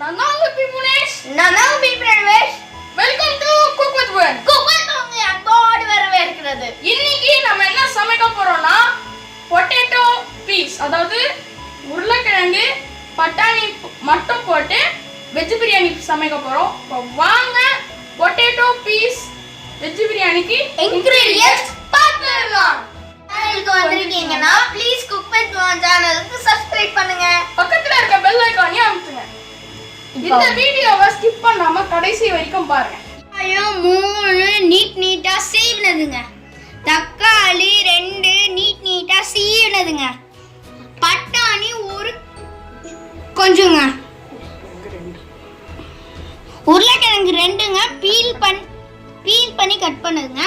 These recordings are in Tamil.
நாங்க பிமுனேஷ் நாங்க பிபிரவேஷ் welcome to cook with one. உங்க அன்போடு வரவேற்கிறது. இன்னைக்கு நம்ம என்ன சமைக்க போறோம்னா பொட்டேட்டோ பீஸ், அதாவது உருளைக்கிழங்கு பட்டாணி மட்டும் போட்டு வெஜ் பிரியாணி சமைக்க போறோம். வாங்க பொட்டேட்டோ பீஸ் வெஜ் பிரியாணிக்கு இன்கிரிடியன்ட்ஸ் பார்க்கலாம். சேனலுக்கு வந்திருக்கீங்கன்னா ப்ளீஸ் குக் வித் ஒன் சேனலுக்கு சப்ஸ்கிரைப் பண்ணுங்க. பக்கத்துல இருக்க பெல் ஐகானையும் அமுத்துங்க. இந்த வீடியோவை ஸ்கிப் பண்ணாம கடைசி வரைக்கும் பாருங்க. வெங்காயம் 3 நீட்டா சீவினதுங்க. தக்காளி 2 நீட்டா சீவினதுங்க. பட்டாணி ஒரு கொஞ்சங்க. உருளைக்கிழங்கு 2ங்க பீல் பண்ணி கட் பண்ணதுங்க.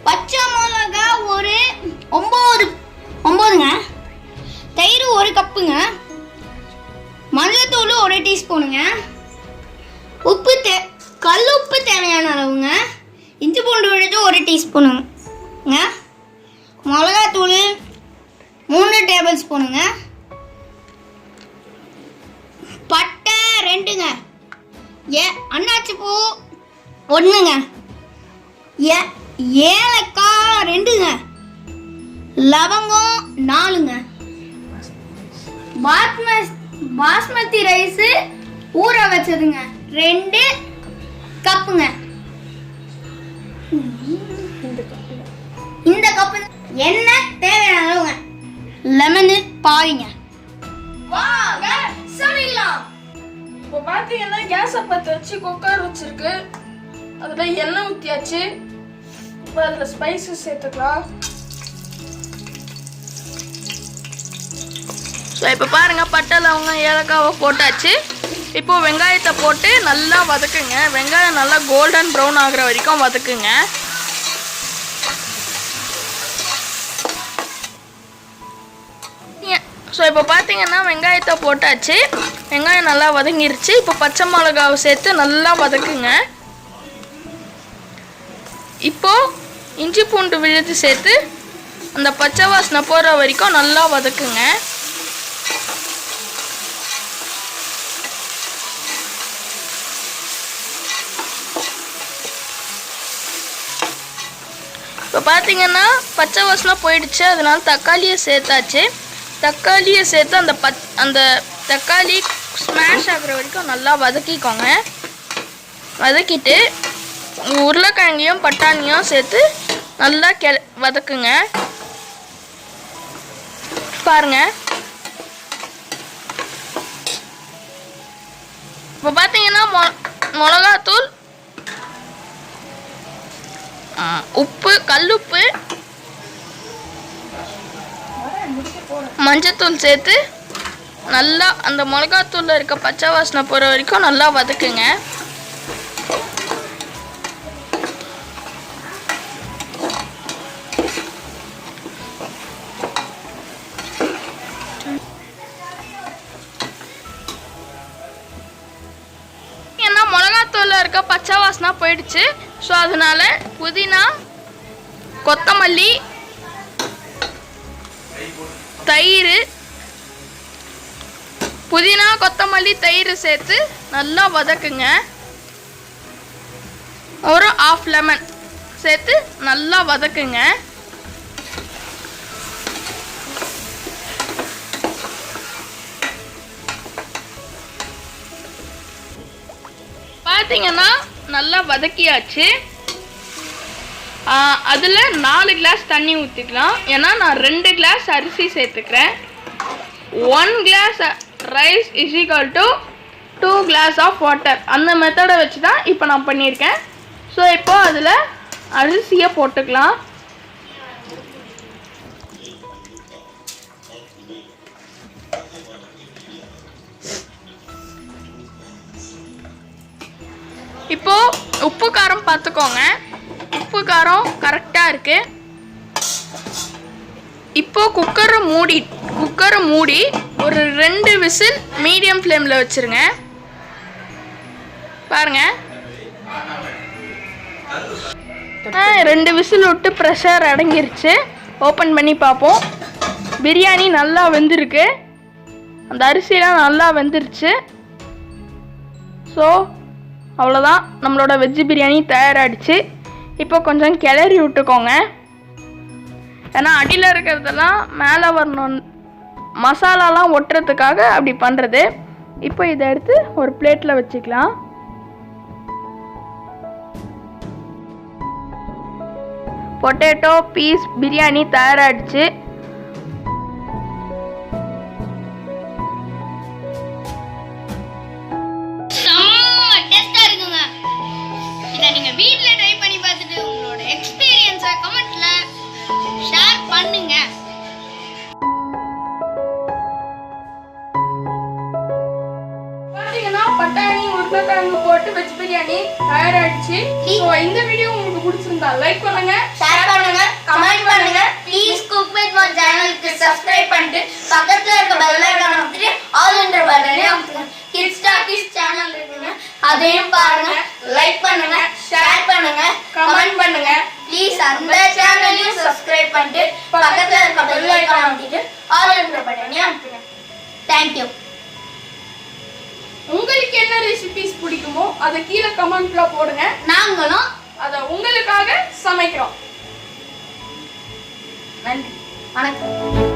பச்சை மிளகா ஒரு 9ங்க. தயிர் 1 கப்புங்க. மஞ்சள்தூள் 1 டீஸ்பூனுங்க. உப்பு கல்லுப்பு தேவையான அளவுங்க. இஞ்சி பூண்டு விழுது 1 டீஸ்பூனுங்க. மிளகாத்தூள் 3 டேபிள் ஸ்பூனுங்க. பட்டை 2ங்க. அன்னாச்சி பூ 1ங்க. ஏலக்காய் 2ங்க. லவங்கம் 4ங்க. பாஸ்மதி ரைஸ் ஊற வச்சதுங்க 2 கப்புங்க. இந்த கப்பு எண்ணெய் தேவையான அளவுங்க. லெமன் பாதிங்க. வாங்க சமைக்கலாம். இப்போ பாத்தீங்கன்னா கேஸை பற்ற வச்சு குக்கர் வச்சிருக்கு. அதுல எண்ணெய் ஊற்றியாச்சு. இப்போ அதில் ஸ்பைசஸ் சேர்த்துக்கலாம். ஸோ இப்போ பாருங்க, பட்டை லவங்கம் ஏலக்காவை போட்டாச்சு. இப்போ வெங்காயத்தை போட்டு நல்லா வதக்குங்க. வெங்காயம் நல்லா கோல்டன் ப்ரௌன் ஆகுற வரைக்கும் வதக்குங்க. ஸோ இப்போ பார்த்தீங்கன்னா வெங்காயத்தை போட்டாச்சு. வெங்காயம் நல்லா வதங்கிருச்சு. இப்போ பச்சை மிளகாவை சேர்த்து நல்லா வதக்குங்க. இப்போ இஞ்சி பூண்டு விழுது சேர்த்து அந்த பச்சை வாசனை போகிற வரைக்கும் நல்லா வதக்குங்க. இப்போ பார்த்தீங்கன்னா பச்சை வாசனை போயிடுச்சு. அதனால தக்காளியை சேர்த்தாச்சு. தக்காளியை சேர்த்து அந்த தக்காளி ஸ்மாஷ் ஆகுற வரைக்கும் நல்லா வதக்கிக்கோங்க. வதக்கிட்டு உருளைக்கிழங்கையும் பட்டாணியும் சேர்த்து நல்லா வதக்குங்க. பாருங்க, இப்போ பார்த்தீங்கன்னா மிளகாத்தூள், உப்பு, கல்லுப்பு, மஞ்சத்தூள் சேர்த்து நல்லா அந்த மிளகாத்தூளில் இருக்க பச்சை வாசனை போகிற வரைக்கும் நல்லா வதக்குங்க. ஏன்னா மிளகாத்தூளில் இருக்க பச்சை வாசனை போயிடுச்சு. ஸோ அதனால புதினா, கொத்தமல்லி, தயிர், புதினா கொத்தமல்லி தயிர் சேர்த்து நல்லா வதக்குங்க. ஒரு 1/2 லெமன் சேர்த்து நல்லா வதக்குங்க. பார்த்தீங்கன்னா நல்லா வதக்கியாச்சு. அதில் 4 கிளாஸ் தண்ணி ஊற்றிக்கலாம். ஏன்னா நான் 2 கிளாஸ் அரிசி சேர்த்துக்கிறேன். 1 glass rice is equal to 2 glass of water. அந்த மெத்தடை வச்சு தான் இப்போ நான் பண்ணியிருக்கேன். ஸோ இப்போ அதில் அரிசியை போட்டுக்கலாம். இப்போ உப்பு காரம் பார்த்துக்கோங்க. உப்பு காரம் கரெக்டாக இருக்கு. இப்போ குக்கரை மூடி ஒரு 2 விசில் மீடியம் ஃப்ளேமில் வச்சுருங்க. பாருங்க, 2 விசில் விட்டு ப்ரெஷர் அடங்கிருச்சு. ஓப்பன் பண்ணி பார்ப்போம். பிரியாணி நல்லா வெந்திருக்கு. அந்த அரிசிலாம் நல்லா வெந்துருச்சு. ஸோ அவ்வளோதான், நம்மளோட வெஜ்ஜு பிரியாணி தயாராகிடுச்சு. இப்போ கொஞ்சம் கிளறி விட்டுக்கோங்க, ஏன்னா அடியில் இருக்கிறதெல்லாம் மேலே வரணும், மசாலாலாம் ஒட்டுறதுக்காக அப்படி பண்ணுறது. இப்போ இதை எடுத்து ஒரு பிளேட்டில் வச்சுக்கலாம். பொட்டேட்டோ பீஸ் பிரியாணி தயாராகிடுச்சு. நீங்க வீட்ல ட்ரை பண்ணி பார்த்துட்டு உங்களோட எக்ஸ்பீரியன்ஸை கமெண்ட்ல ஷேர் பண்ணுங்க. பாத்தீங்கன்னா பட்டாணி உருளைக்கிழங்கு போட்டு வெஜ் பிரியாணி தயாராகிடுச்சு. ஸோ இந்த வீடியோ உங்களுக்கு பிடிச்சிருந்தா லைக் பண்ணுங்க, ஷேர் பண்ணுங்க, கமெண்ட் பண்ணுங்க. ப்ளீஸ் குக் வித் மை சேனலுக்கு சப்ஸ்கிரைப் பண்ணிட்டு பக்கத்துல இருக்க பெல் ஐகானை அமுத்திட்டு ஆல்ன்ற பட்டனை அமுத்துங்க. கிட்ஸ் டாக்கிஸ் சேனல் இருக்குங்க, அதையும் பாருங்க. லைக் பண்ணுங்க, ஷேர் பண்ணுங்க, கமெண்ட் பண்ணுங்க. ப்ளீஸ் அந்த சேனலையும் சப்ஸ்கிரைப் பண்ணிட்டு பக்கத்துல இருக்க பெல் ஐகானை அமுத்திட்டு ஆல்ன்ற பட்டனை அமுத்துங்க. Thank you. உங்களுக்கு என்ன ரெசிபிஸ் பிடிக்குமோ அதை கீழே கமெண்ட்ல போடுங்க, நாங்களும் அதை உங்களுக்காக சமைக்கிறோம். நன்றி, வணக்கம்.